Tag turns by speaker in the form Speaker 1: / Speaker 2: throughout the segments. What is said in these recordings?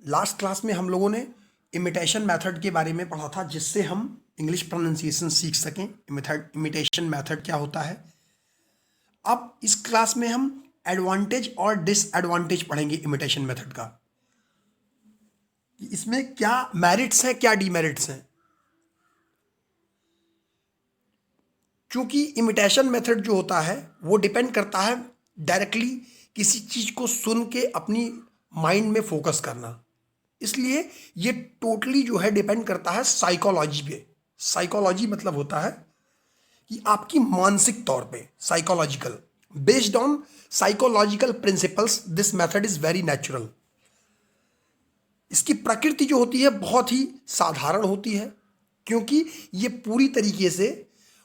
Speaker 1: Last class में हम लोगों ने इमिटेशन मेथड के बारे में पढ़ा था, जिससे हम इंग्लिश प्रोनाउंसिएशन सीख सकें। इमिटेशन मेथड क्या होता है। अब इस क्लास में हम एडवांटेज और डिसएडवांटेज पढ़ेंगे इमिटेशन मेथड का। इसमें क्या मेरिट्स हैं, क्या डीमेरिट्स हैं। क्योंकि इमिटेशन मेथड जो होता है वो डिपेंड करता है डायरेक्टली किसी चीज को सुन के अपनी माइंड में फोकस करना, इसलिए ये टोटली जो है डिपेंड करता है साइकोलॉजी पे। साइकोलॉजी मतलब होता है कि आपकी मानसिक तौर पे, psychological, based on psychological principles this method is very natural. इसकी प्रकृति जो होती है बहुत ही साधारण होती है, क्योंकि ये पूरी तरीके से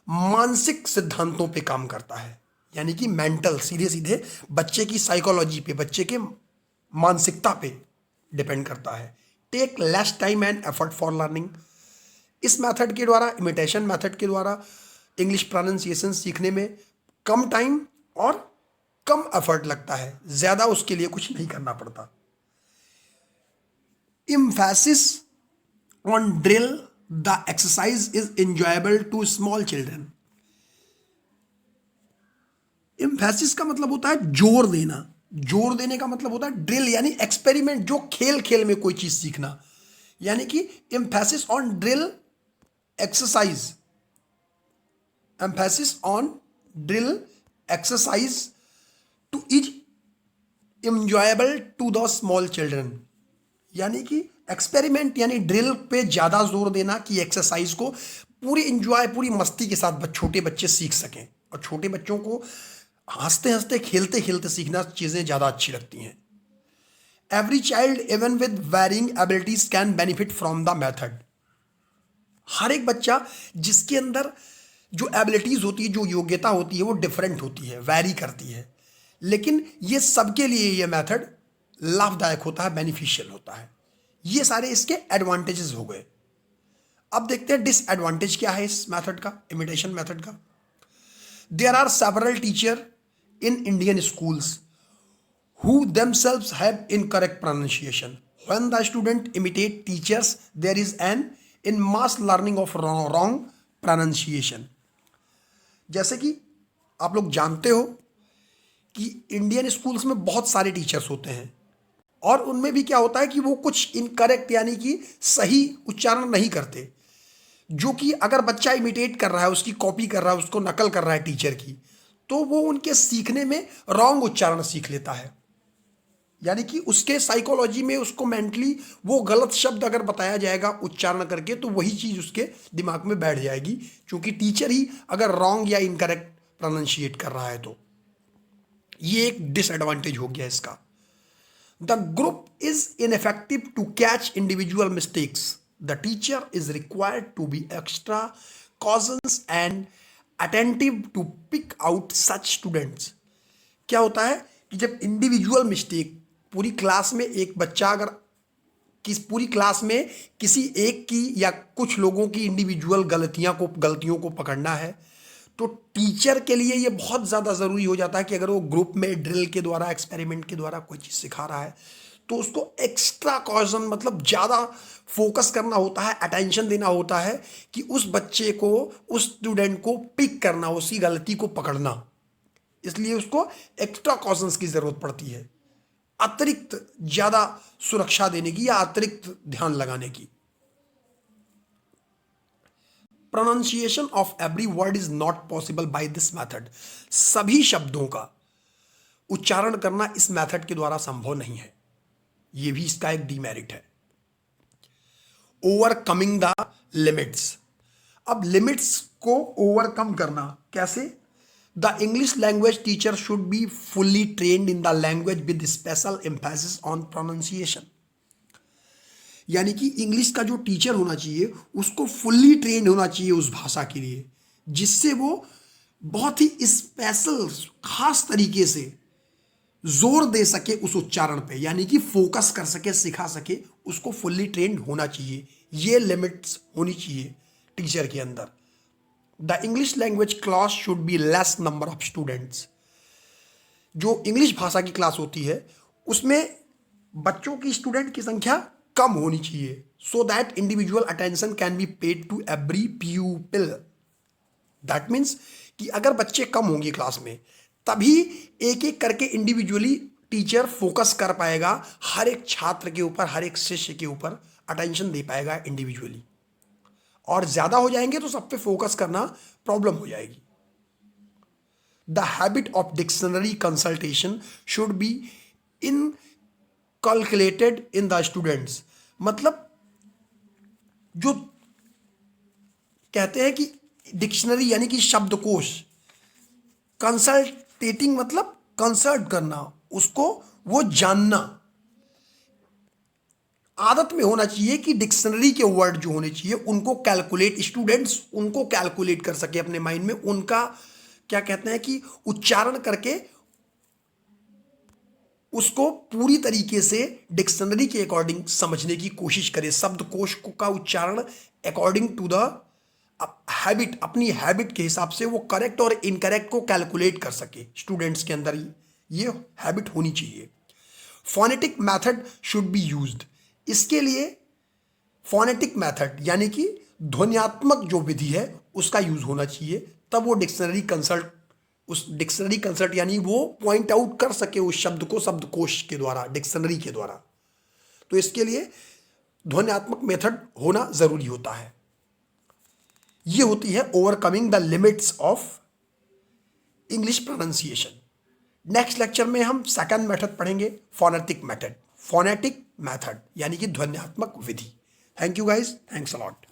Speaker 1: मानसिक सिद्धांतों पे काम करता है, यानी कि मेंटल, सीधे सीधे बच्चे की साइकोलॉजी पे, बच्चे के मानसिकता पे डिपेंड करता है। Take less time and effort for learning. इस मेथड के द्वारा, इमिटेशन मेथड के द्वारा इंग्लिश प्रोनाउंसिएशन सीखने में कम टाइम और कम एफर्ट लगता है, ज़्यादा उसके लिए कुछ नहीं करना पड़ता। Emphasis on drill the exercise is enjoyable to small children. Emphasis का मतलब होता है जोर देना। जोर देने का मतलब होता है ड्रिल, यानी एक्सपेरिमेंट, जो खेल खेल में कोई चीज सीखना, यानी कि emphasis on drill exercise, emphasis on drill exercise to is enjoyable to the small children. यानी कि एक्सपेरिमेंट यानी ड्रिल पे ज़्यादा जोर देना कि एक्सरसाइज को पूरी इंजॉय, पूरी मस्ती के साथ छोटे बच्चे सीख सकें। और छोटे बच्चों को हंसते हंसते, खेलते खेलते सीखना चीज़ें ज़्यादा अच्छी लगती हैं। Every child even with varying abilities can benefit from the method. हर एक बच्चा जिसके अंदर जो एबिलिटीज होती है, जो योग्यता होती है, वो डिफरेंट होती है, वैरी करती है, लेकिन ये सबके लिए ये मेथड लाभदायक होता है, बेनिफिशियल होता है। ये सारे इसके एडवांटेजेस हो गए। अब देखते हैं डिसएडवांटेज क्या है इस मेथड का, इमिटेशन मेथड का। There are several teacher in Indian schools who themselves have incorrect pronunciation. When the student imitate teachers, there is an in mass learning of wrong pronunciation. जैसे कि आप लोग जानते हो कि इंडियन स्कूल्स में बहुत सारे टीचर्स होते हैं, और उनमें भी क्या होता है कि वो कुछ इनकरेक्ट यानी कि सही उच्चारण नहीं करते, जो कि अगर बच्चा इमिटेट कर रहा है, उसकी कॉपी कर रहा है, उसको नकल कर रहा है टीचर की, तो वो उनके सीखने में रॉन्ग उच्चारण सीख लेता है। यानी कि उसके साइकोलॉजी में, उसको मेंटली वो गलत शब्द अगर बताया जाएगा उच्चारण करके, तो वही चीज़ उसके दिमाग में बैठ जाएगी, क्योंकि टीचर ही अगर रॉन्ग या इनकरेक्ट प्रोनाउंशिएट कर रहा है। तो ये एक डिसएडवांटेज हो गया इसका। The group is ineffective to catch individual mistakes. The teacher is required to be extra cautious and attentive to pick out such students. क्या होता है कि जब इंडिविजुअल मिस्टेक, पूरी क्लास में एक बच्चा अगर पूरी क्लास में किसी एक की या कुछ लोगों की इंडिविजुअल गलतियों को पकड़ना है, तो टीचर के लिए ये बहुत ज़्यादा ज़रूरी हो जाता है कि अगर वो ग्रुप में ड्रिल के द्वारा, एक्सपेरिमेंट के द्वारा कोई चीज़ सिखा रहा है, तो उसको एक्स्ट्रा कॉजन मतलब ज़्यादा फोकस करना होता है, अटेंशन देना होता है कि उस बच्चे को, उस स्टूडेंट को पिक करना, उसकी गलती को पकड़ना। इसलिए उसको एक्स्ट्रा कॉशंस की जरूरत पड़ती है, अतिरिक्त ज्यादा सुरक्षा देने की या अतिरिक्त ध्यान लगाने की। Pronunciation of every word is not possible by this method. सभी शब्दों का उच्चारण करना इस मेथड के द्वारा संभव नहीं है, यह भी इसका एक डीमेरिट है। Overcoming the limits. अब लिमिट्स को ओवरकम करना कैसे? The English language teacher should be fully trained in the language with special emphasis on pronunciation. यानी कि इंग्लिश का जो टीचर होना चाहिए उसको फुल्ली ट्रेन होना चाहिए उस भाषा के लिए, जिससे वो बहुत ही स्पेशल, खास तरीके से जोर दे सके उस उच्चारण पे, यानी कि फोकस कर सके, सिखा सके, उसको फुल्ली ट्रेंड होना चाहिए। ये लिमिट्स होनी चाहिए टीचर के अंदर। The English language class should be less number of students. जो इंग्लिश भाषा की क्लास होती है उसमें बच्चों की, स्टूडेंट की संख्या कम होनी चाहिए, so that individual attention can be paid to every pupil. That means कि अगर बच्चे कम होंगे क्लास में, तभी एक एक करके इंडिविजुअली टीचर फोकस कर पाएगा हर एक छात्र के ऊपर, हर एक शिष्य के ऊपर अटेंशन दे पाएगा इंडिविजुअली। और ज्यादा हो जाएंगे तो सब पे फोकस करना प्रॉब्लम हो जाएगी। The habit of dictionary consultation should be inculcated in the students. मतलब जो कहते हैं कि डिक्शनरी यानी कि शब्दकोश, कंसल्टेटिंग मतलब कंसल्ट करना, उसको वो जानना आदत में होना चाहिए कि डिक्शनरी के वर्ड जो होने चाहिए उनको कैलकुलेट, स्टूडेंट्स उनको कैलकुलेट कर सके अपने माइंड में, उनका क्या कहते हैं कि उच्चारण करके उसको पूरी तरीके से डिक्शनरी के अकॉर्डिंग समझने की कोशिश करे, शब्दकोश का उच्चारण अकॉर्डिंग टू द हैबिट, अपनी हैबिट के हिसाब से वो करेक्ट और इनकरेक्ट को कैलकुलेट कर सके। स्टूडेंट्स के अंदर ये हैबिट होनी चाहिए। Phonetic method should be used. इसके लिए फोनेटिक मेथड यानी कि ध्वन्यात्मक जो विधि है उसका यूज होना चाहिए, तब वो डिक्शनरी कंसल्ट, उस डिक्शनरी कंसल्ट यानी वो पॉइंट आउट कर सके उस शब्द को शब्दकोश के द्वारा, डिक्शनरी के द्वारा। तो इसके लिए ध्वन्यात्मक मेथड होना जरूरी होता है। ये होती है overcoming the limits of English pronunciation. Next lecture में हम सेकंड मेथड पढ़ेंगे, फोनेटिक मेथड, फोनेटिक मेथड यानी कि ध्वन्यात्मक विधि। Thank you guys, thanks a lot.